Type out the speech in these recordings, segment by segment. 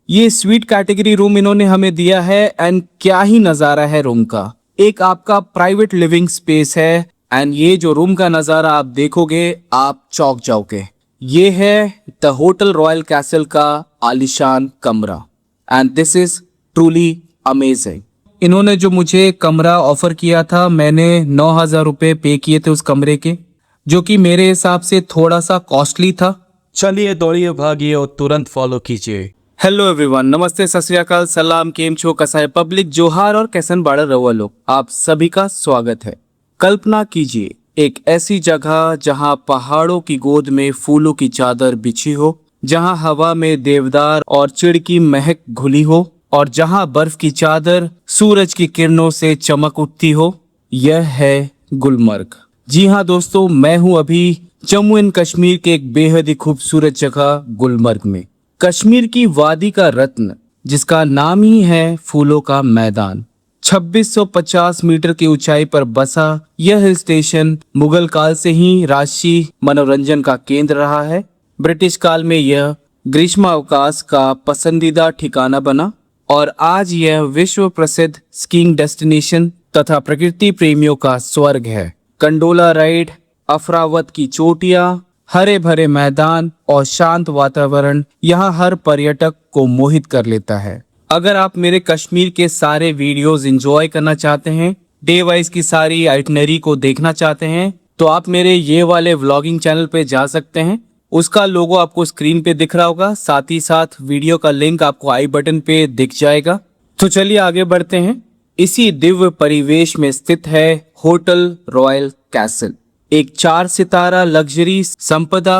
ये sweet category room इन्होंने हमें दिया है एंड क्या ही नजारा है रूम का। एक आपका प्राइवेट लिविंग स्पेस है एंड ये जो रूम का नजारा आप देखोगे आप चौंक जाओगे। ये है द होटल रॉयल कैसल का आलीशान कमरा and this is truly amazing. इन्होंने जो मुझे कमरा ऑफर किया था, मैंने 9,000 रुपये पे किए थे उस कमरे के, जो कि मेरे हिसाब से थोड़ा सा कॉस्टली था। चलिए दौड़िए भागिए और तुरंत फॉलो कीजिए। हेलो एवरीवन, नमस्ते, सत श्री अकाल, सलाम, केम छो, कसाई पब्लिक, जोहार और कैसन बाड़ा रहुआ लोग, आप सभी का स्वागत है। कल्पना कीजिए एक ऐसी जगह जहां पहाड़ों की गोद में फूलों की चादर बिछी हो, जहां हवा में देवदार और चिड़ की महक घुली हो और जहां बर्फ की चादर सूरज की किरणों से चमक उठती हो। यह है गुलमर्ग। जी हाँ दोस्तों, मैं हूँ अभी जम्मू एंड कश्मीर के एक बेहद ही खूबसूरत जगह गुलमर्ग में। कश्मीर की वादी का रत्न जिसका नाम ही है फूलों का मैदान। 2650 मीटर की ऊंचाई पर बसा यह हिल स्टेशन मुगल काल से ही राजसी मनोरंजन का केंद्र रहा है। ब्रिटिश काल में यह ग्रीष्मावकाश का पसंदीदा ठिकाना बना और आज यह विश्व प्रसिद्ध स्कीइंग डेस्टिनेशन तथा प्रकृति प्रेमियों का स्वर्ग है। कंडोला राइड, अफरावत की चोटियां, हरे भरे मैदान और शांत वातावरण यहाँ हर पर्यटक को मोहित कर लेता है। अगर आप मेरे कश्मीर के सारे वीडियोस एंजॉय करना चाहते हैं, डे वाइज की सारी आइटनरी को देखना चाहते हैं, तो आप मेरे ये वाले व्लॉगिंग चैनल पे जा सकते हैं। उसका लोगो आपको स्क्रीन पे दिख रहा होगा, साथ ही साथ वीडियो का लिंक आपको आई बटन पे दिख जाएगा। तो चलिए आगे बढ़ते हैं। इसी दिव्य परिवेश में स्थित है होटल रॉयल कैसल, एक 4 सितारा लग्जरी संपदा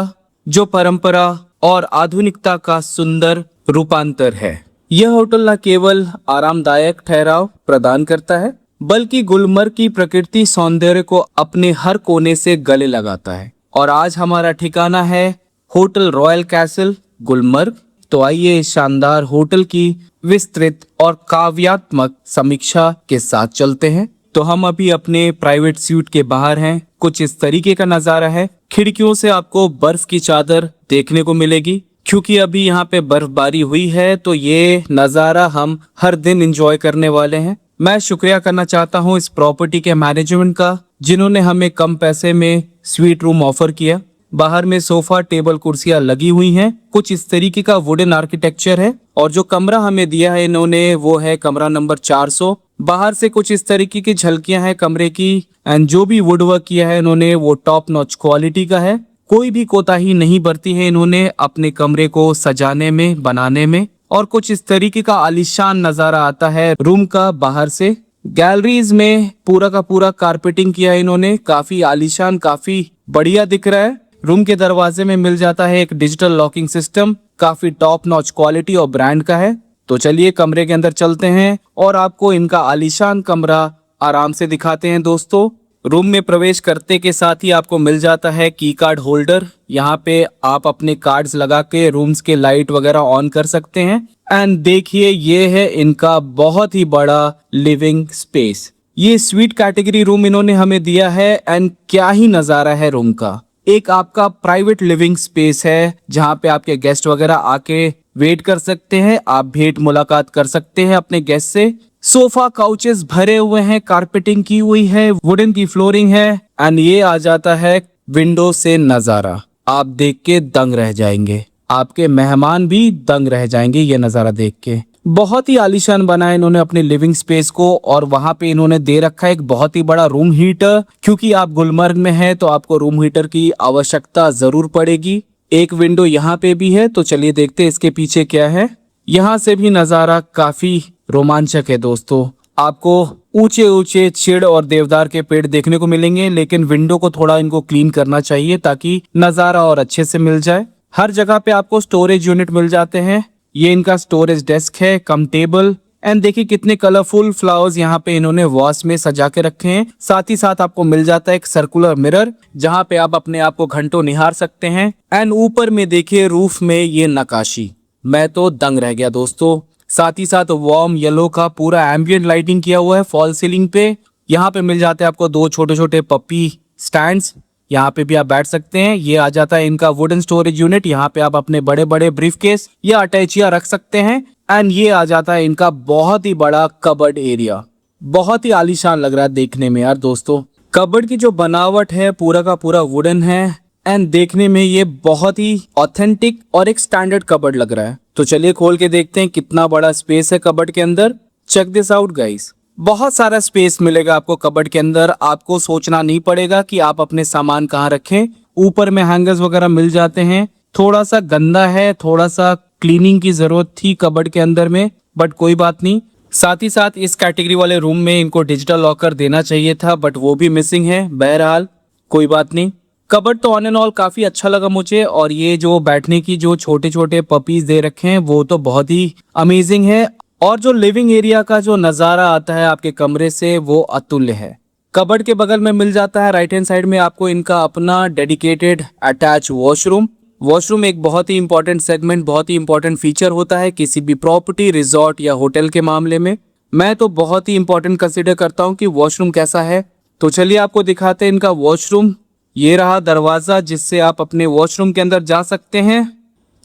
जो परंपरा और आधुनिकता का सुंदर रूपांतर है। यह होटल न केवल आरामदायक ठहराव प्रदान करता है, बल्कि गुलमर्ग की प्रकृति सौंदर्य को अपने हर कोने से गले लगाता है। और आज हमारा ठिकाना है होटल रॉयल कैसल गुलमर्ग। तो आइए इस शानदार होटल की विस्तृत और काव्यात्मक समीक्षा के साथ चलते हैं। तो हम अभी अपने प्राइवेट स्यूट के बाहर हैं। कुछ इस तरीके का नजारा है। खिड़कियों से आपको बर्फ की चादर देखने को मिलेगी, क्योंकि अभी यहाँ पे बर्फबारी हुई है, तो ये नजारा हम हर दिन एंजॉय करने वाले हैं। मैं शुक्रिया करना चाहता हूँ इस प्रॉपर्टी के मैनेजमेंट का, जिन्होंने हमें कम पैसे में स्वीट रूम ऑफर किया। बाहर में सोफा, टेबल, कुर्सियां लगी हुई हैं। कुछ इस तरीके का वुडन आर्किटेक्चर है। और जो कमरा हमें दिया है इन्होंने, वो है कमरा नंबर 400। बाहर से कुछ इस तरीके की झलकियां हैं कमरे की एंड जो भी वुड वर्क किया है इन्होंने वो टॉप नॉच क्वालिटी का है। कोई भी कोताही नहीं बरती है इन्होंने अपने कमरे को सजाने में, बनाने में। और कुछ इस तरीके का आलीशान नजारा आता है रूम का बाहर से। गैलरीज में पूरा का पूरा कारपेटिंग किया है इन्होंने, काफी आलीशान, काफी बढ़िया दिख रहा है। रूम के दरवाजे में मिल जाता है एक डिजिटल लॉकिंग सिस्टम, काफी टॉप नॉच क्वालिटी और ब्रांड का है। तो चलिए कमरे के अंदर चलते हैं और आपको इनका आलीशान कमरा आराम से दिखाते हैं दोस्तों। रूम में प्रवेश करते के साथ ही आपको मिल जाता है की कार्ड होल्डर। यहाँ पे आप अपने कार्ड्स लगा के रूम्स के लाइट वगैरह ऑन कर सकते हैं। एंड देखिए ये है इनका बहुत ही बड़ा लिविंग स्पेस। ये स्वीट कैटेगरी रूम इन्होंने हमें दिया है एंड क्या ही नजारा है रूम का। एक आपका प्राइवेट लिविंग स्पेस है जहाँ पे आपके गेस्ट वगैरह आके वेट कर सकते हैं, आप भेंट मुलाकात कर सकते हैं अपने गेस्ट से। सोफा काउचेस भरे हुए हैं, कारपेटिंग की हुई है, वुडन की फ्लोरिंग है एंड ये आ जाता है विंडो से नजारा। आप देख के दंग रह जाएंगे, आपके मेहमान भी दंग रह जाएंगे ये नजारा देख के। बहुत ही आलीशान बनाया इन्होंने अपने लिविंग स्पेस को और वहां पे इन्होंने दे रखा है एक बहुत ही बड़ा रूम हीटर, क्योंकि आप गुलमर्ग में हैं तो आपको रूम हीटर की आवश्यकता जरूर पड़ेगी। एक विंडो यहाँ पे भी है, तो चलिए देखते हैं इसके पीछे क्या है। यहाँ से भी नजारा काफी रोमांचक है दोस्तों। आपको ऊंचे ऊंचे चिड़ और देवदार के पेड़ देखने को मिलेंगे, लेकिन विंडो को थोड़ा इनको क्लीन करना चाहिए ताकि नजारा और अच्छे से मिल जाए। हर जगह पे आपको स्टोरेज यूनिट मिल जाते हैं। ये इनका स्टोरेज डेस्क है कम टेबल। एंड देखिए कितने कलरफुल फ्लावर्स यहाँ पे इन्होंने वॉस में सजा के रखे हैं। साथ ही साथ आपको मिल जाता है एक सर्कुलर मिरर, जहाँ पे आप अपने आप को घंटों निहार सकते हैं। एंड ऊपर में देखिए रूफ में ये नकाशी, मैं तो दंग रह गया दोस्तों। साथ ही साथ वार्म येलो का पूरा एम्बियंट लाइटिंग किया हुआ है फॉल सीलिंग पे। यहाँ पे मिल जाते हैं आपको 2 छोटे छोटे पप्पी स्टैंड्स, यहाँ पे भी आप बैठ सकते हैं। ये आ जाता है इनका वुडन स्टोरेज यूनिट, यहाँ पे आप अपने बड़े बड़े ब्रीफकेस या अटैचियां रख सकते हैं। एंड ये आ जाता है इनका बहुत ही बड़ा कबर्ड एरिया। बहुत ही आलीशान लग रहा है देखने में यार दोस्तों। कबर्ड की जो बनावट है पूरा का पूरा वुडन है एंड देखने में ये बहुत ही ऑथेंटिक और एक स्टैंडर्ड कबर्ड लग रहा है। तो चलिए खोल के देखते हैं कितना बड़ा स्पेस है कबर्ड के अंदर। चेक दिस आउट गाइस, बहुत सारा स्पेस मिलेगा आपको कबर्ड के अंदर। आपको सोचना नहीं पड़ेगा कि आप अपने सामान कहाँ रखें। ऊपर में हैंगर्स वगैरह मिल जाते हैं। थोड़ा सा गंदा है, थोड़ा सा क्लीनिंग की जरूरत थी कबर्ड के अंदर में, बट कोई बात नहीं। साथ ही साथ इस कैटेगरी वाले रूम में इनको डिजिटल लॉकर देना चाहिए था, बट वो भी मिसिंग है। बहरहाल कोई बात नहीं। कबर्ड तो ऑन एंड ऑल काफी अच्छा लगा मुझे, और ये जो बैठने की जो छोटे छोटे पपीज दे रखे हैं वो तो बहुत ही अमेजिंग है। और जो लिविंग एरिया का जो नजारा आता है आपके कमरे से वो अतुल्य है। कबर्ड के बगल में मिल जाता है राइट हैंड साइड में आपको इनका अपना डेडिकेटेड अटैच वॉशरूम। वॉशरूम एक बहुत ही इंपॉर्टेंट सेगमेंट, बहुत ही इंपॉर्टेंट फीचर होता है किसी भी प्रॉपर्टी, रिजॉर्ट या होटल के मामले में। मैं तो बहुत ही इंपॉर्टेंट कंसीडर करता हूँ कि वॉशरूम कैसा है। तो चलिए आपको दिखाते हैं इनका वॉशरूम। ये रहा दरवाजा जिससे आप अपने वॉशरूम के अंदर जा सकते हैं।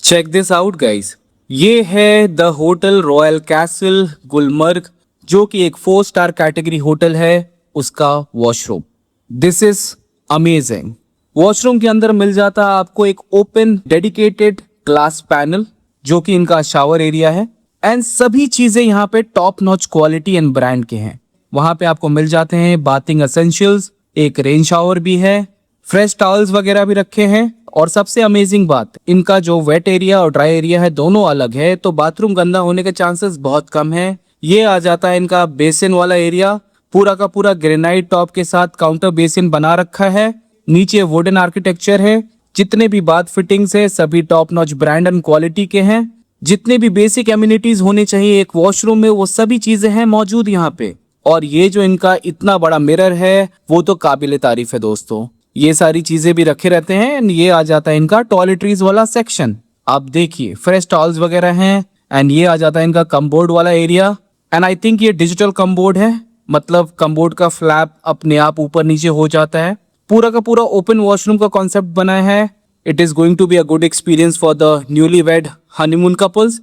चेक दिस आउट गाइस, ये है the hotel royal castle Gulmarg, जो कि एक 4 स्टार कैटेगरी होटल है, उसका washroom. This is amazing. Washroom के अंदर मिल जाता है आपको एक ओपन डेडिकेटेड ग्लास पैनल, जो कि इनका शावर एरिया है। एंड सभी चीजें यहाँ पे top notch quality and brand के हैं। वहां पे आपको मिल जाते हैं बाथिंग एसेंशियल्स, एक रेन शावर भी है, फ्रेश टॉवल्स वगैरह भी रखे हैं। और सबसे अमेजिंग बात, इनका जो वेट एरिया और ड्राई एरिया है दोनों अलग है, तो बाथरूम गंदा होने के चांसेस बहुत कम है। ये आ जाता है इनका बेसिन वाला एरिया, पूरा का पूरा ग्रेनाइट टॉप के साथ काउंटर बेसिन बना रखा है। नीचे वुडन आर्किटेक्चर है। जितने भी बाथ फिटिंग्स है सभी top notch brand and quality के हैं। जितने भी बेसिक एमिनिटीज होने चाहिए एक वॉशरूम में वो सभी चीजें हैं मौजूद यहाँ पे। और ये जो इनका इतना बड़ा मिरर है वो तो काबिले तारीफ है दोस्तों। ये सारी चीजें भी रखे रहते हैं। एंड ये आ जाता है इनका टॉयलेटरीज वाला सेक्शन। आप देखिए फ्रेश टॉवल्स वगैरह हैं। एंड ये आ जाता है इनका कमबोर्ड वाला एरिया। एंड आई थिंक ये डिजिटल कमबोर्ड है, मतलब कमबोर्ड का फ्लैप अपने आप ऊपर नीचे हो जाता है। पूरा का पूरा ओपन वॉशरूम का कॉन्सेप्ट बना है। It is going to be a good experience for the newly wed honeymoon couples.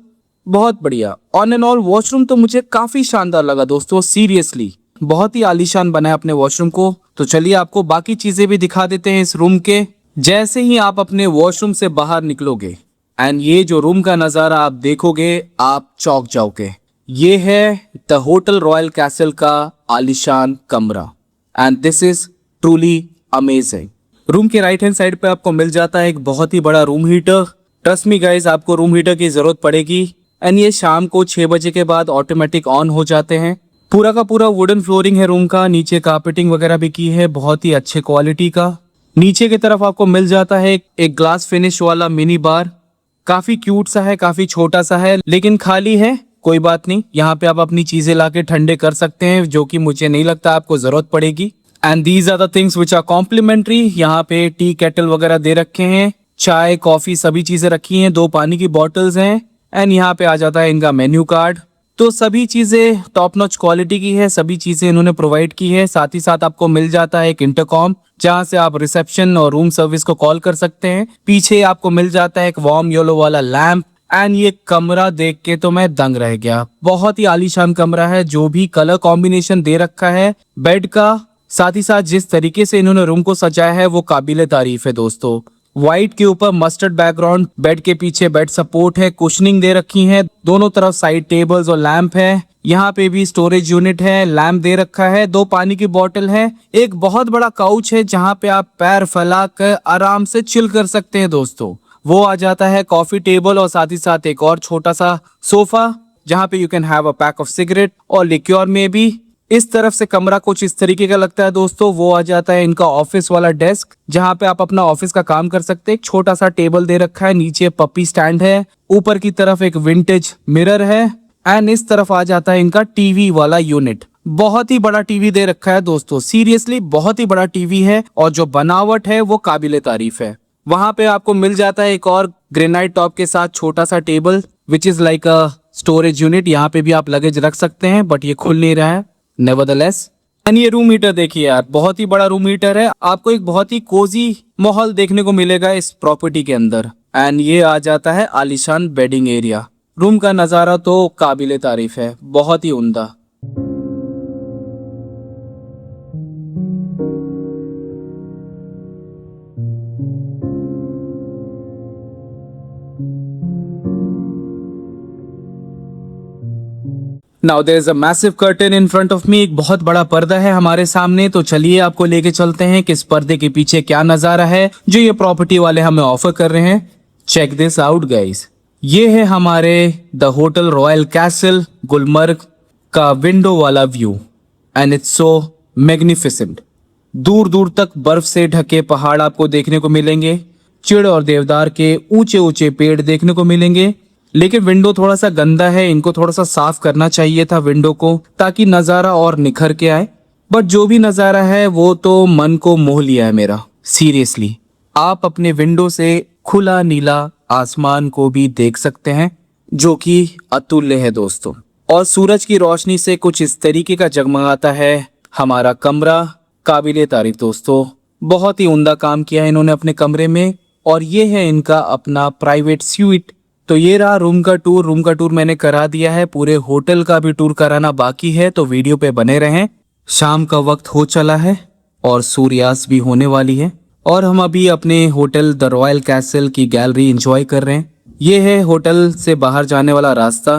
बहुत बढ़िया। ऑन एंड ऑल वॉशरूम तो मुझे काफी शानदार लगा दोस्तों, सीरियसली बहुत ही आलीशान बनाया अपने वॉशरूम को। तो चलिए आपको बाकी चीजें भी दिखा देते हैं इस रूम के। जैसे ही आप अपने वॉशरूम से बाहर निकलोगे एंड ये जो रूम का नजारा आप देखोगे आप चौंक जाओगे। ये है द होटल रॉयल कैसल का आलीशान कमरा and this is truly amazing. Room के राइट हैंड साइड पे आपको मिल जाता है एक बहुत ही बड़ा room heater. Trust me guys, आपको रूम हीटर की जरूरत पड़ेगी। एंड ये शाम को 6 बजे के बाद ऑटोमेटिक ऑन हो जाते हैं। पूरा का पूरा वुडन फ्लोरिंग है रूम का, नीचे कार्पेटिंग वगैरह भी की है बहुत ही अच्छे क्वालिटी का। नीचे की तरफ आपको मिल जाता है एक ग्लास फिनिश वाला मिनी बार। काफी क्यूट सा है, काफी छोटा सा है, लेकिन खाली है। कोई बात नहीं, यहाँ पे आप अपनी चीजें लाके ठंडे कर सकते हैं, जो कि मुझे नहीं लगता आपको जरूरत पड़ेगी। And these are the things which are complimentary. यहाँ पे टी केटल वगैरह दे रखे हैं, चाय कॉफी सभी चीजें रखी हैं, 2 पानी की बॉटल्स हैं। एंड यहाँ पे आ जाता है इनका मेन्यू कार्ड। तो सभी चीजें टॉप नॉच क्वालिटी की है, सभी चीजें इन्होंने प्रोवाइड की है। साथ ही साथ आपको मिल जाता है एक इंटरकॉम, जहां से आप रिसेप्शन और रूम सर्विस को कॉल कर सकते हैं। पीछे आपको मिल जाता है एक वार्म येलो वाला लैंप। एंड ये कमरा देख के तो मैं दंग रह गया। बहुत ही आलीशान कमरा है, जो भी कलर कॉम्बिनेशन दे रखा है बेड का, साथ ही साथ जिस तरीके से इन्होंने रूम को सजाया है वो काबिले तारीफ है दोस्तों। व्हाइट के ऊपर मस्टर्ड बैकग्राउंड, बेड के पीछे बेड सपोर्ट है, कुशनिंग दे रखी है, दोनों तरफ साइड टेबल्स और लैंप है। यहाँ पे भी स्टोरेज यूनिट है, लैंप दे रखा है, 2 पानी की बोतल है, एक बहुत बड़ा काउच है जहाँ पे आप पैर फैला कर आराम से चिल कर सकते हैं दोस्तों। वो आ जाता है कॉफी टेबल और साथ ही साथ एक और छोटा सा सोफा, जहाँ पे you can have a pack of cigarette और लिक्योर में भी। इस तरफ से कमरा कुछ इस तरीके का लगता है दोस्तों। वो आ जाता है इनका ऑफिस वाला डेस्क, जहाँ पे आप अपना ऑफिस का काम कर सकते हैं। एक छोटा सा टेबल दे रखा है, नीचे पप्पी स्टैंड है, ऊपर की तरफ एक विंटेज मिरर है। एंड इस तरफ आ जाता है इनका टीवी वाला यूनिट। बहुत ही बड़ा टीवी दे रखा है दोस्तों, सीरियसली बहुत ही बड़ा टीवी है, और जो बनावट है वो काबिले तारीफ है। वहां पे आपको मिल जाता है एक और ग्रेनाइट टॉप के साथ छोटा सा table, which is like a storage unit. यहाँ पे भी आप लगेज रख सकते हैं, बट ये खुल नहीं रहा है नेवरदलेस। एंड ये रूम हीटर देखिए यार, बहुत ही बड़ा रूम हीटर है। आपको एक बहुत ही कोजी माहौल देखने को मिलेगा इस प्रॉपर्टी के अंदर। एंड ये आ जाता है आलीशान बेडिंग एरिया। रूम का नज़ारा तो काबिले तारीफ है, बहुत ही उम्दा। Now there is a massive curtain in front of me. एक बहुत बड़ा पर्दा है हमारे सामने, तो चलिए आपको लेके चलते हैं कि इस पर्दे के पीछे क्या नजारा है जो ये प्रॉपर्टी वाले हमें ऑफर कर रहे हैं। चेक दिस आउट गाइस, ये है हमारे the hotel royal castle Gulmarg का विंडो वाला view and it's so magnificent. दूर दूर तक बर्फ से ढके पहाड़ आपको देखने को मिलेंगे, चिड़ और देवदार के ऊंचे ऊंचे पेड़ देखने को मिलेंगे। लेकिन विंडो थोड़ा सा गंदा है, इनको थोड़ा सा साफ करना चाहिए था विंडो को, ताकि नज़ारा और निखर के आए। बट जो भी नज़ारा है वो तो मन को मोह लिया है मेरा। सीरियसली आप अपने विंडो से खुला नीला आसमान को भी देख सकते हैं जो कि अतुल्य है दोस्तों। और सूरज की रोशनी से कुछ इस तरीके का जगमगाता है हमारा कमरा। काबिले तारीफ दोस्तों, बहुत ही उम्दा काम किया है इन्होंने अपने कमरे में। और ये है इनका अपना प्राइवेट स्यूट। तो ये रहा रूम का टूर। रूम का टूर मैंने करा दिया है, पूरे होटल का भी टूर कराना बाकी है, तो वीडियो पे बने रहें। शाम का वक्त हो चला है और सूर्यास्त भी होने वाली है और हम अभी अपने होटल द रॉयल कैसल की गैलरी एंजॉय कर रहे हैं। ये है होटल से बाहर जाने वाला रास्ता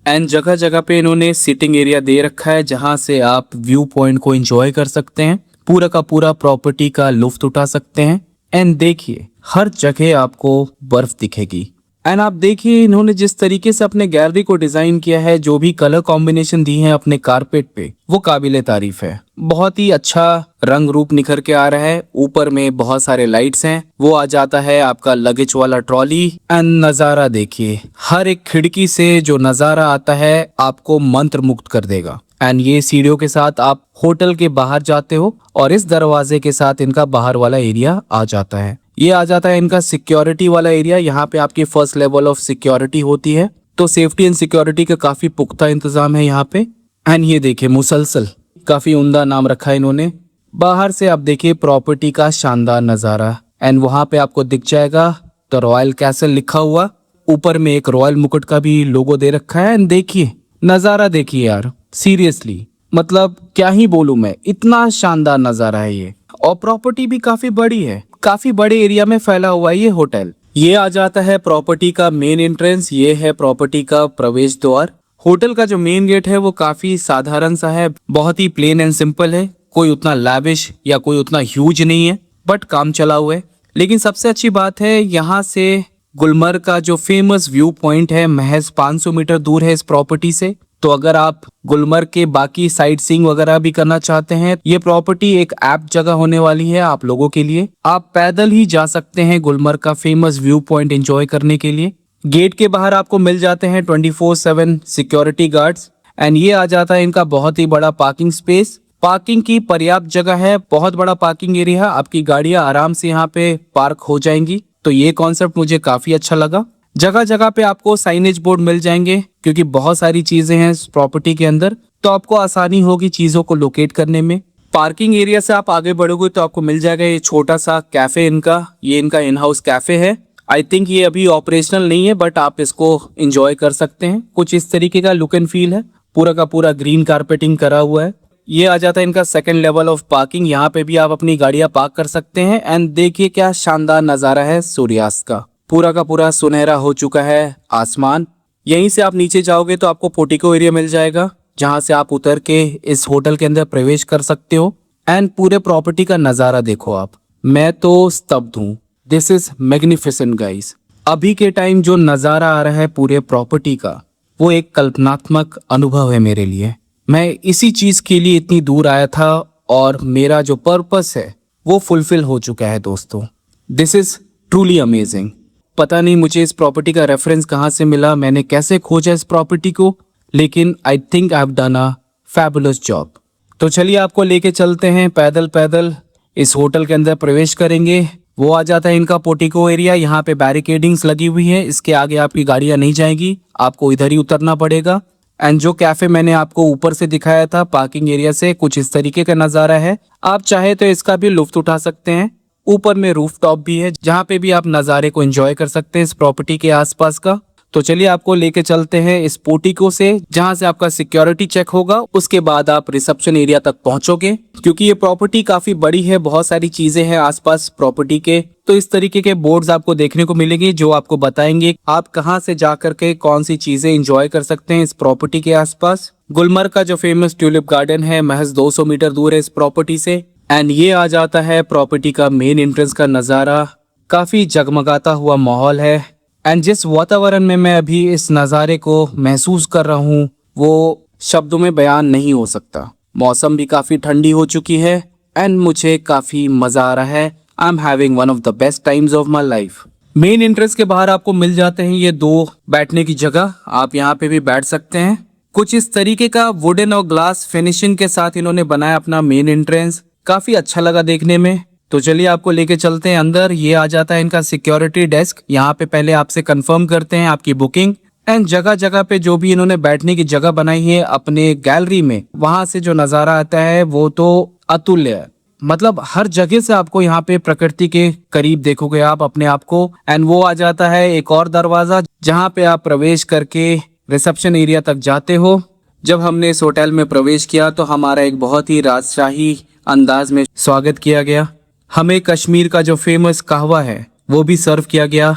एंड जगह जगह पे इन्होंने सिटिंग एरिया दे रखा है जहां से आप व्यू पॉइंट को एंजॉय कर सकते हैं, पूरा का पूरा प्रॉपर्टी का लुफ्त उठा सकते हैं। एंड देखिए हर जगह आपको बर्फ दिखेगी। एंड आप देखिए इन्होंने जिस तरीके से अपने गैलरी को डिजाइन किया है, जो भी कलर कॉम्बिनेशन दी है अपने कारपेट पे, वो काबिले तारीफ है। बहुत ही अच्छा रंग रूप निखर के आ रहा है। ऊपर में बहुत सारे लाइट्स हैं, वो आ जाता है आपका लगेज वाला ट्रॉली। एंड नजारा देखिए, हर एक खिड़की से जो नजारा आता है आपको मंत्र मुक्त कर देगा। एंड ये सीढ़ियों के साथ आप होटल के बाहर जाते हो और इस दरवाजे के साथ इनका बाहर वाला एरिया आ जाता है। ये आ जाता है इनका सिक्योरिटी वाला एरिया। यहाँ पे आपकी फर्स्ट लेवल ऑफ सिक्योरिटी होती है, तो सेफ्टी एंड सिक्योरिटी का काफी पुख्ता इंतजाम है यहाँ पे। एंड ये देखिए मुसलसल, काफी उम्दा नाम रखा है इन्होंने। बाहर से आप देखिए प्रॉपर्टी का शानदार नजारा। एंड वहां पे आपको दिख जाएगा द रॉयल कैसल लिखा हुआ, ऊपर में एक रॉयल मुकुट का भी लोगो दे रखा है। एंड देखिए नजारा देखिए यार, सीरियसली मतलब क्या ही बोलूं मैं, इतना शानदार नजारा है ये। और प्रॉपर्टी भी काफी बड़ी है, काफी बड़े एरिया में फैला हुआ है ये होटल। ये आ जाता है प्रॉपर्टी का मेन एंट्रेंस, ये है प्रॉपर्टी का प्रवेश द्वार। होटल का जो मेन गेट है वो काफी साधारण सा है, बहुत ही प्लेन एंड सिंपल है, कोई उतना लैविश या कोई उतना ह्यूज नहीं है, बट काम चला हुआ है। लेकिन सबसे अच्छी बात है यहाँ से गुलमर्ग का जो फेमस व्यू पॉइंट है महज 500 मीटर दूर है इस प्रॉपर्टी से। तो अगर आप गुलमर्ग के बाकी साइट सीइंग वगैरह भी करना चाहते हैं, ये प्रॉपर्टी एक ऐप जगह होने वाली है आप लोगों के लिए। आप पैदल ही जा सकते हैं गुलमर्ग का फेमस व्यू पॉइंट एंजॉय करने के लिए। गेट के बाहर आपको मिल जाते हैं 24/7 सिक्योरिटी गार्ड्स। एंड ये आ जाता है इनका बहुत ही बड़ा पार्किंग स्पेस। पार्किंग की पर्याप्त जगह है, बहुत बड़ा पार्किंग एरिया, आपकी गाड़ियां आराम से यहाँ पे पार्क हो जाएंगी। तो ये कॉन्सेप्ट मुझे काफी अच्छा लगा। जगह जगह पे आपको साइनेज बोर्ड मिल जाएंगे क्योंकि बहुत सारी चीजें हैं इस प्रॉपर्टी के अंदर, तो आपको आसानी होगी चीजों को लोकेट करने में। पार्किंग एरिया से आप आगे बढ़ोगे तो आपको मिल जाएगा ये छोटा सा कैफे इनका, ये इनका इन हाउस कैफे है। आई थिंक ये अभी ऑपरेशनल नहीं है बट आप इसको एंजॉय कर सकते हैं। कुछ इस तरीके का लुक एंड फील है, पूरा का पूरा ग्रीन कारपेटिंग करा हुआ है। ये आ जाता है इनका सेकंड लेवल ऑफ पार्किंग, यहाँ पे भी आप अपनी गाड़ियां पार्क कर सकते हैं। एंड देखिए क्या शानदार नजारा है सूर्यास्त का, पूरा का पूरा सुनहरा हो चुका है आसमान। यहीं से आप नीचे जाओगे तो आपको पोर्टिको एरिया मिल जाएगा जहां से आप उतर के इस होटल के अंदर प्रवेश कर सकते हो। एंड पूरे प्रॉपर्टी का नजारा देखो आप, मैं तो स्तब्ध हूँ। This is magnificent guys. अभी के टाइम जो नजारा आ रहा है पूरे प्रॉपर्टी का, वो एक कल्पनात्मक अनुभव है मेरे लिए। मैं इसी चीज के लिए इतनी दूर आया था और मेरा जो पर्पस है वो फुलफिल हो चुका है दोस्तों। This is truly amazing. पता नहीं मुझे इस प्रॉपर्टी का रेफरेंस कहाँ से मिला, मैंने कैसे खोजा इस प्रॉपर्टी को, लेकिन I think I have done a fabulous job. तो चलिए आपको लेके चलते हैं पैदल पैदल इस होटल के अंदर प्रवेश करेंगे। वो आ जाता है इनका पोर्टिको एरिया, यहाँ पे बैरिकेडिंग्स लगी हुई है, इसके आगे आपकी गाड़ियाँ नहीं जाएंगी, आपको इधर ही उतरना पड़ेगा। एंड जो कैफे मैंने आपको ऊपर से दिखाया था पार्किंग एरिया से, कुछ इस तरीके का नज़ारा है। आप चाहे तो इसका भी लुफ्त उठा सकते हैं। ऊपर में रूफ टॉप भी है जहाँ पे भी आप नज़ारे को एंजॉय कर सकते हैं इस प्रॉपर्टी के आसपास का। तो चलिए आपको लेके चलते हैं इस पोर्टिको से, जहां से आपका सिक्योरिटी चेक होगा, उसके बाद आप रिसेप्शन एरिया तक पहुंचोगे। क्योंकि ये प्रॉपर्टी काफी बड़ी है, बहुत सारी चीजें हैं आसपास प्रॉपर्टी के, तो इस तरीके के बोर्ड्स आपको देखने को मिलेंगे जो आपको बताएंगे आप कहां से जा करके कौन सी चीजें एंजॉय कर सकते हैं इस प्रॉपर्टी के आसपास। गुलमर्ग का जो फेमस ट्यूलिप गार्डन है महज 200 मीटर दूर है इस प्रॉपर्टी से। एंड ये आ जाता है प्रॉपर्टी का मेन एंट्रेंस का नज़ारा। काफ़ी जगमगाता हुआ माहौल है एंड जिस वातावरण में मैं अभी इस नज़ारे को महसूस कर रहा हूँ वो शब्दों में बयान नहीं हो सकता। मौसम भी काफ़ी ठंडी हो चुकी है एंड मुझे काफ़ी मज़ा आ रहा है। I am having one of the best times of my life. Main entrance के बाहर आपको मिल जाते हैं ये 2 बैठने की जगह, आप यहाँ पे भी बैठ सकते हैं। कुछ इस तरीके का वुडन और ग्लास फिनिशिंग के साथ इन्होंने बनाया अपना मेन एंट्रेंस, काफी अच्छा लगा देखने में। तो चलिए आपको लेके चलते हैं अंदर। ये आ जाता है इनका सिक्योरिटी डेस्क, यहाँ पे पहले आपसे कंफर्म करते हैं आपकी बुकिंग एंड जगह जगह पे जो भी इन्होंने बैठने की जगह बनाई है अपने गैलरी में, वहां से जो नजारा आता है वो तो अतुल्य है। मतलब हर जगह से आपको यहाँ पे प्रकृति के करीब देखोगे आप अपने आप को। एंड वो आ जाता है एक और दरवाजा जहाँ पे आप प्रवेश करके रिसेप्शन एरिया तक जाते हो। जब हमने इस होटल में प्रवेश किया तो हमारा एक बहुत ही राजशाही अंदाज में स्वागत किया गया। हमें कश्मीर का जो फेमस कहवा है वो भी सर्व किया गया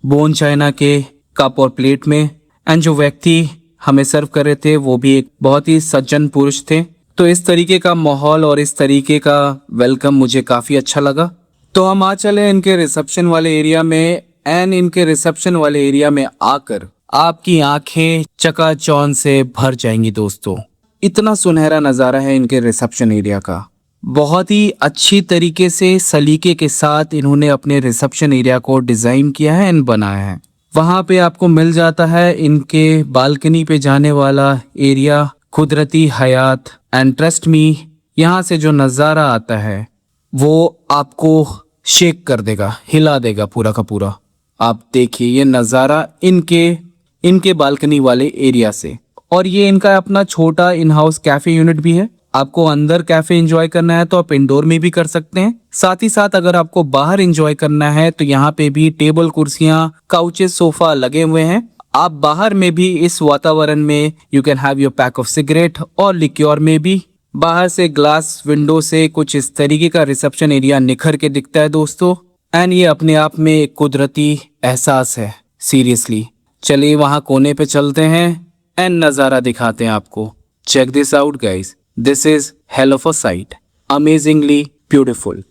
बोन चाइना के कप और प्लेट में। एंड जो व्यक्ति हमें सर्व कर रहे थे वो भी एक बहुत ही सज्जन पुरुष थे। तो इस तरीके का माहौल और इस तरीके का वेलकम मुझे काफ़ी अच्छा लगा। तो हम आ चले इनके रिसेप्शन वाले एरिया में एंड इनके रिसेप्शन वाले एरिया में आकर आपकी आंखें चकाचौंध से भर जाएंगी दोस्तों। इतना सुनहरा नज़ारा है इनके रिसेप्शन एरिया का। बहुत ही अच्छी तरीके से सलीके के साथ इन्होंने अपने रिसेप्शन एरिया को डिज़ाइन किया है एंड बनाया है। वहाँ पे आपको मिल जाता है इनके बालकनी पे जाने वाला एरिया, कुदरती हयात एंड ट्रस्ट मी यहाँ से जो नज़ारा आता है वो आपको शेक कर देगा, हिला देगा पूरा का पूरा। आप देखिए ये नज़ारा इनके बालकनी वाले एरिया से। और ये इनका अपना छोटा इन हाउस कैफे यूनिट भी है। आपको अंदर कैफे एंजॉय करना है तो आप इंडोर में भी कर सकते हैं। साथ ही साथ अगर आपको बाहर एंजॉय करना है तो यहाँ पे भी टेबल, कुर्सियां, काउचेस, सोफा लगे हुए हैं। आप बाहर में भी इस वातावरण में you can have your pack of cigarette और लिक्योर में भी। बाहर से ग्लास विंडो से कुछ इस तरीके का रिसेप्शन एरिया निखर के दिखता है दोस्तों। एंड ये अपने आप में एक कुदरती एहसास है सीरियसली। चलिए वहाँ कोने पे चलते हैं एंड नज़ारा दिखाते हैं आपको। Check this out guys, this is hell of a sight, amazingly beautiful.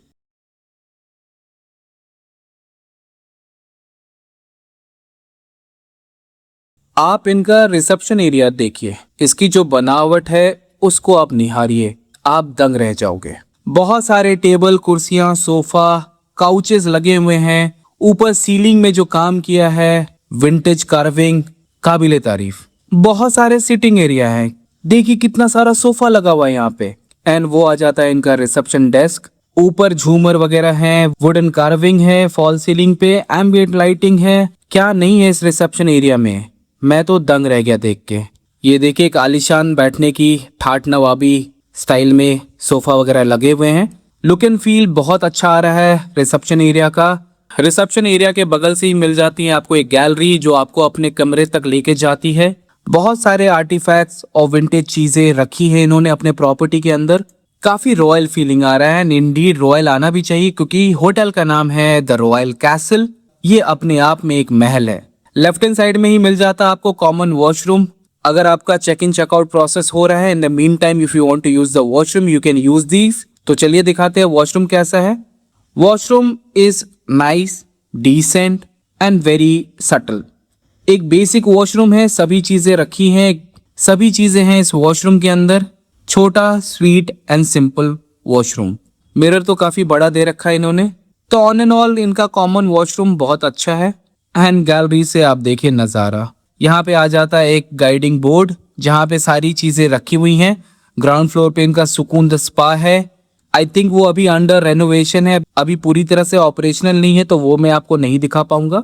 आप इनका रिसेप्शन एरिया देखिए, इसकी जो बनावट है उसको आप निहारिए, आप दंग रह जाओगे। बहुत सारे टेबल, कुर्सियां, सोफा, काउचेस लगे हुए हैं। ऊपर सीलिंग में जो काम किया है विंटेज कार्विंग, काबिले तारीफ। बहुत सारे सिटिंग एरिया है, देखिए कितना सारा सोफा लगा हुआ है यहाँ पे। एंड वो आ जाता है इनका रिसेप्शन डेस्क। ऊपर झूमर वगैरह है, वुडन कार्विंग है, फॉल सीलिंग पे एम्बिएंट लाइटिंग है। क्या नहीं है इस रिसेप्शन एरिया में, मैं तो दंग रह गया देख के। ये देखिए एक आलीशान बैठने की ठाट नवाबी स्टाइल में सोफा वगैरह लगे हुए हैं। लुक एंड फील बहुत अच्छा आ रहा है रिसेप्शन एरिया का। रिसेप्शन एरिया के बगल से ही मिल जाती है आपको एक गैलरी जो आपको अपने कमरे तक लेके जाती है। बहुत सारे आर्टिफैक्ट्स और विंटेज चीजें रखी है इन्होंने अपने प्रॉपर्टी के अंदर। काफी रॉयल फीलिंग आ रहा है। इंडीड रॉयल आना भी चाहिए क्योंकि होटल का नाम है द रॉयल कैसल। ये अपने आप में एक महल है। लेफ्ट हैंड साइड में ही मिल जाता है आपको कॉमन वॉशरूम। अगर आपका चेक इन चेकआउट प्रोसेस हो रहा है, in the meantime if you want to use the washroom you can use these. तो चलिए दिखाते हैं वॉशरूम कैसा है। Washroom is nice, decent and very subtle. एक बेसिक वॉशरूम है, सभी चीजें रखी हैं, सभी चीजें हैं इस वॉशरूम के अंदर। छोटा, sweet and simple washroom. Mirror तो काफी बड़ा दे रखा है इन्होंने। तो ऑन एंड ऑल इनका कॉमन वॉशरूम बहुत अच्छा है। एंड गैलरी से आप देखिए नज़ारा। यहाँ पे आ जाता है एक गाइडिंग बोर्ड जहाँ पे सारी चीज़ें रखी हुई हैं। ग्राउंड फ्लोर पे इनका सुकून द स्पा है। आई थिंक वो अभी अंडर रेनोवेशन है, अभी पूरी तरह से ऑपरेशनल नहीं है तो वो मैं आपको नहीं दिखा पाऊंगा।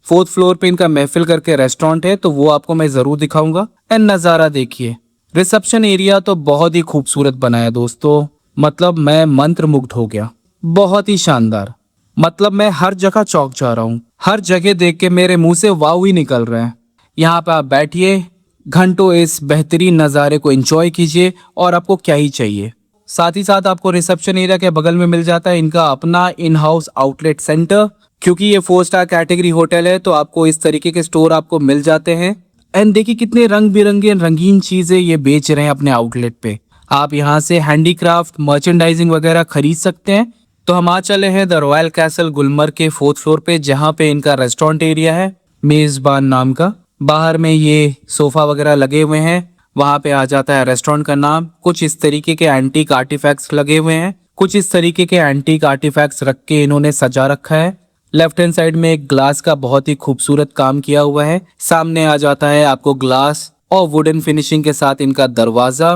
4th फ्लोर पे इनका महफिल करके रेस्टोरेंट है तो वो आपको मैं ज़रूर दिखाऊंगा। एंड नज़ारा देखिए, रिसेप्शन एरिया तो बहुत ही खूबसूरत बनाया दोस्तों। मतलब मैं मंत्रमुग्ध हो गया, बहुत ही शानदार। मतलब मैं हर जगह चौंक जा रहा हूँ। हर जगह देख के मेरे मुंह से वाव ही निकल रहा है। यहाँ पे आप बैठिए, घंटों इस बेहतरीन नज़ारे को एंजॉय कीजिए और आपको क्या ही चाहिए। साथ ही साथ आपको रिसेप्शन एरिया के बगल में मिल जाता है इनका अपना इन हाउस आउटलेट सेंटर। क्योंकि ये 4 स्टार कैटेगरी होटल है तो आपको इस तरीके के स्टोर आपको मिल जाते हैं। एंड देखिए कितने रंग बिरंगे रंगीन चीजें ये बेच रहे हैं अपने आउटलेट पे। आप यहाँ से हैंडीक्राफ्ट मर्चेंडाइजिंग वगैरह खरीद सकते हैं। तो हम आ चले हैं द रॉयल कैसल गुलमर्ग के 4th फ्लोर पे, जहाँ पे इनका रेस्टोरेंट एरिया है मेजबान नाम का। बाहर में ये सोफा वगैरह लगे हुए हैं, वहां पे आ जाता है रेस्टोरेंट का नाम। कुछ इस तरीके के एंटीक आर्टिफैक्ट्स लगे हुए हैं, कुछ इस तरीके के एंटीक आर्टिफैक्ट्स रख के इन्होंने सजा रखा है। लेफ्ट हैंड साइड में एक ग्लास का बहुत ही खूबसूरत काम किया हुआ है। सामने आ जाता है आपको ग्लास और वुडन फिनिशिंग के साथ इनका दरवाजा।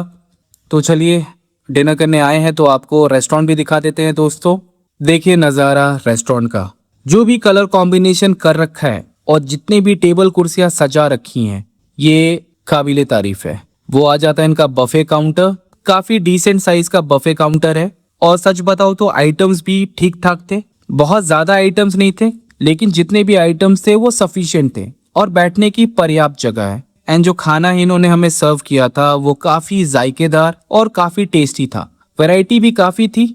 तो चलिए डिनर करने आए हैं तो आपको रेस्टोरेंट भी दिखा देते हैं दोस्तों। देखिए नज़ारा रेस्टोरेंट का, जो भी कलर कॉम्बिनेशन कर रखा है और जितनी भी टेबल कुर्सियां सजा रखी हैं ये काबिले तारीफ है। वो आ जाता है इनका बफे काउंटर, काफी डिसेंट साइज का बफे काउंटर है। और सच बताओ तो आइटम्स भी ठीक ठाक थे, बहुत ज्यादा आइटम्स नहीं थे, लेकिन जितने भी आइटम्स थे वो सफिशिएंट थे और बैठने की पर्याप्त जगह है। एंड जो खाना इन्होंने हमें सर्व किया था वो काफी जायकेदार और काफी टेस्टी था, वैरायटी भी काफी थी।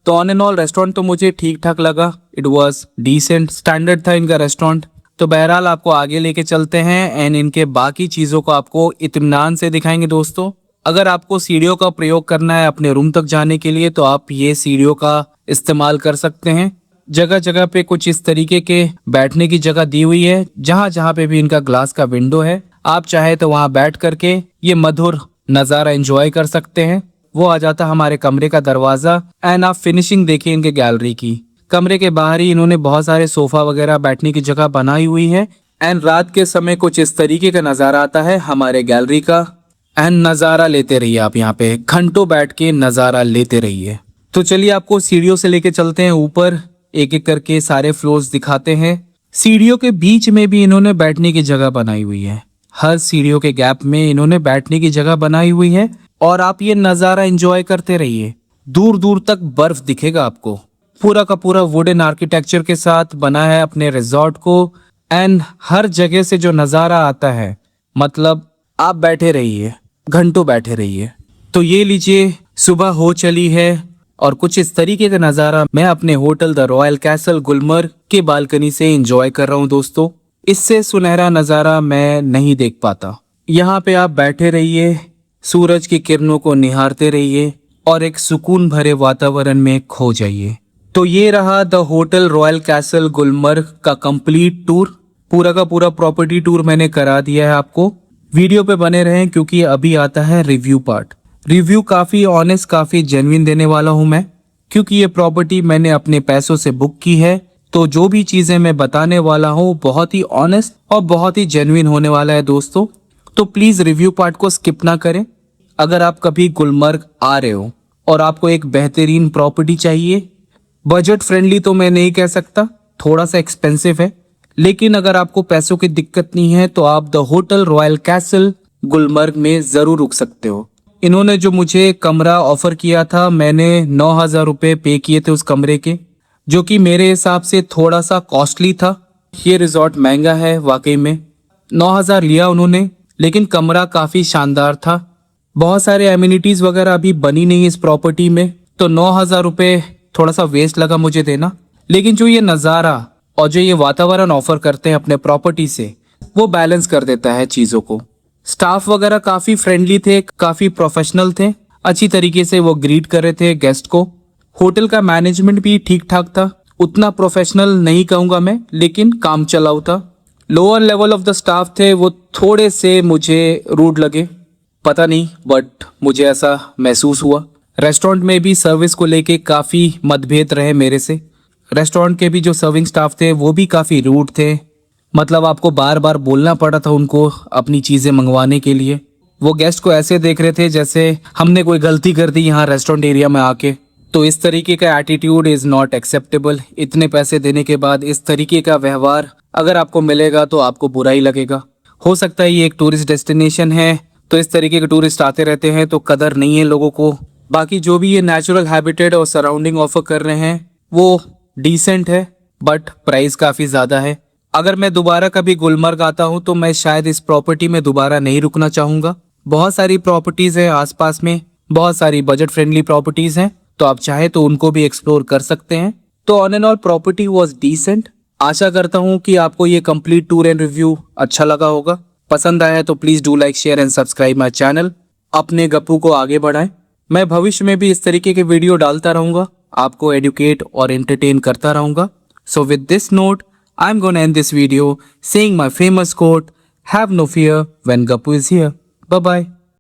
तो ऑन एंड ऑल रेस्टोरेंट तो मुझे ठीक ठाक लगा, इट वाज डिसेंट, स्टैंडर्ड था इनका रेस्टोरेंट। तो बहरहाल आपको आगे लेके चलते हैं एंड इनके बाकी चीज़ों को आपको इत्मीनान से दिखाएंगे दोस्तों। अगर आपको सीढ़ियों का प्रयोग करना है अपने रूम तक जाने के लिए तो आप ये सीढ़ियों का इस्तेमाल कर सकते हैं। जगह जगह पे कुछ इस तरीके के बैठने की जगह दी हुई है, जहाँ जहाँ पे भी इनका ग्लास का विंडो है, आप चाहे तो वहाँ बैठ करके ये मधुर नज़ारा एंजॉय कर सकते हैं। वो आ जाता हमारे कमरे का दरवाजा। एंड आप फिनिशिंग देखिए इनके गैलरी की। कमरे के बाहर ही इन्होंने बहुत सारे सोफा वगैरह बैठने की जगह बनाई हुई है। एंड रात के समय कुछ इस तरीके का नज़ारा आता है हमारे गैलरी का। एंड नज़ारा लेते रहिए, आप यहाँ पे घंटों बैठ के नज़ारा लेते रहिए। तो चलिए आपको सीढ़ियों से लेके चलते हैं ऊपर, एक एक करके सारे फ्लोर्स दिखाते हैं। सीढ़ियों के बीच में भी इन्होंने बैठने की जगह बनाई हुई है, हर सीढ़ियों के गैप में इन्होंने बैठने की जगह बनाई हुई है। और आप ये नज़ारा एंजॉय करते रहिए, दूर दूर तक बर्फ दिखेगा आपको। पूरा का पूरा वुडन आर्किटेक्चर के साथ बना है अपने रिजॉर्ट को। एंड हर जगह से जो नज़ारा आता है, मतलब आप बैठे रहिए, घंटों बैठे रहिए। तो ये लीजिए सुबह हो चली है और कुछ इस तरीके का नज़ारा मैं अपने hotel the royal castle Gulmarg के बालकनी से एंजॉय कर रहा हूँ दोस्तों। इससे सुनहरा नज़ारा मैं नहीं देख पाता। यहाँ पे आप बैठे रहिए, सूरज की किरणों को निहारते रहिए और एक सुकून भरे वातावरण में खो जाइए। तो ये रहा the hotel royal castle Gulmarg का कंप्लीट टूर। पूरा का पूरा प्रॉपर्टी टूर मैंने करा दिया है आपको। वीडियो पे बने रहें क्योंकि अभी आता है रिव्यू पार्ट। रिव्यू काफ़ी ऑनेस्ट, काफ़ी जेन्युइन देने वाला हूँ मैं, क्योंकि ये प्रॉपर्टी मैंने अपने पैसों से बुक की है। तो जो भी चीज़ें मैं बताने वाला हूँ बहुत ही ऑनेस्ट और बहुत ही जेन्युइन होने वाला है दोस्तों। तो प्लीज़ रिव्यू पार्ट को स्किप ना करें। अगर आप कभी गुलमर्ग आ रहे हो और आपको एक बेहतरीन प्रॉपर्टी चाहिए, बजट फ्रेंडली तो मैं नहीं कह सकता, थोड़ा सा एक्सपेंसिव है, लेकिन अगर आपको पैसों की दिक्कत नहीं है तो आप the hotel royal castle Gulmarg में ज़रूर रुक सकते हो। इन्होंने जो मुझे कमरा ऑफर किया था, मैंने 9,000 रुपये पे किए थे उस कमरे के, जो कि मेरे हिसाब से थोड़ा सा कॉस्टली था। ये रिजॉर्ट महंगा है वाकई में। 9,000 लिया उन्होंने, लेकिन कमरा काफ़ी शानदार था। बहुत सारे एमिनिटीज़ वगैरह अभी बनी नहीं इस प्रॉपर्टी में, तो 9,000 रुपये थोड़ा सा वेस्ट लगा मुझे देना। लेकिन जो ये नज़ारा और जो ये वातावरण ऑफर करते हैं अपने प्रॉपर्टी से, वो बैलेंस कर देता है चीज़ों को। स्टाफ वगैरह काफ़ी फ्रेंडली थे, काफ़ी प्रोफेशनल थे, अच्छी तरीके से वो ग्रीट कर रहे थे गेस्ट को। होटल का मैनेजमेंट भी ठीक ठाक था, उतना प्रोफेशनल नहीं कहूँगा मैं, लेकिन काम चलाऊ था। Lower level of the staff थे, वो थोड़े से मुझे रूड लगे, पता नहीं, बट मुझे ऐसा महसूस हुआ। रेस्टोरेंट में भी सर्विस को लेके काफ़ी मतभेद रहे मेरे से। रेस्टोरेंट के भी जो सर्विंग स्टाफ थे वो भी काफ़ी रूड थे, मतलब आपको बार बार बोलना पड़ा था उनको अपनी चीज़ें मंगवाने के लिए। वो गेस्ट को ऐसे देख रहे थे जैसे हमने कोई गलती कर दी यहाँ रेस्टोरेंट एरिया में आके। तो इस तरीके का एटीट्यूड इज़ नॉट एक्सेप्टेबल। इतने पैसे देने के बाद इस तरीके का व्यवहार अगर आपको मिलेगा तो आपको बुरा ही लगेगा। हो सकता है ये एक टूरिस्ट डेस्टिनेशन है, तो इस तरीके के टूरिस्ट आते रहते हैं तो कदर नहीं है लोगों को। बाकी जो भी ये नेचुरल हैबिटेट और सराउंडिंग ऑफर कर रहे हैं वो डिसेंट है, बट प्राइस काफ़ी ज़्यादा है। अगर मैं दोबारा कभी गुलमर्ग आता हूँ तो मैं शायद इस प्रॉपर्टी में दोबारा नहीं रुकना चाहूँगा। बहुत सारी प्रॉपर्टीज़ है आसपास में, बहुत सारी बजट फ्रेंडली प्रॉपर्टीज़ हैं, तो आप चाहे तो उनको भी एक्सप्लोर कर सकते हैं। तो on and all property was decent. आशा करता हूँ कि आपको ये कंप्लीट टूर एंड रिव्यू अच्छा लगा होगा। पसंद आया तो please do like share and subscribe my channel. अपने गप्पू को आगे बढ़ाएं। मैं भविष्य में भी इस तरीके के वीडियो डालता रहूँगा, आपको एडुकेट और एंटरटेन करता रहूँगा। So with this note I'm gonna end this video saying my famous quote, have no fear when Gappu is here. Bye bye.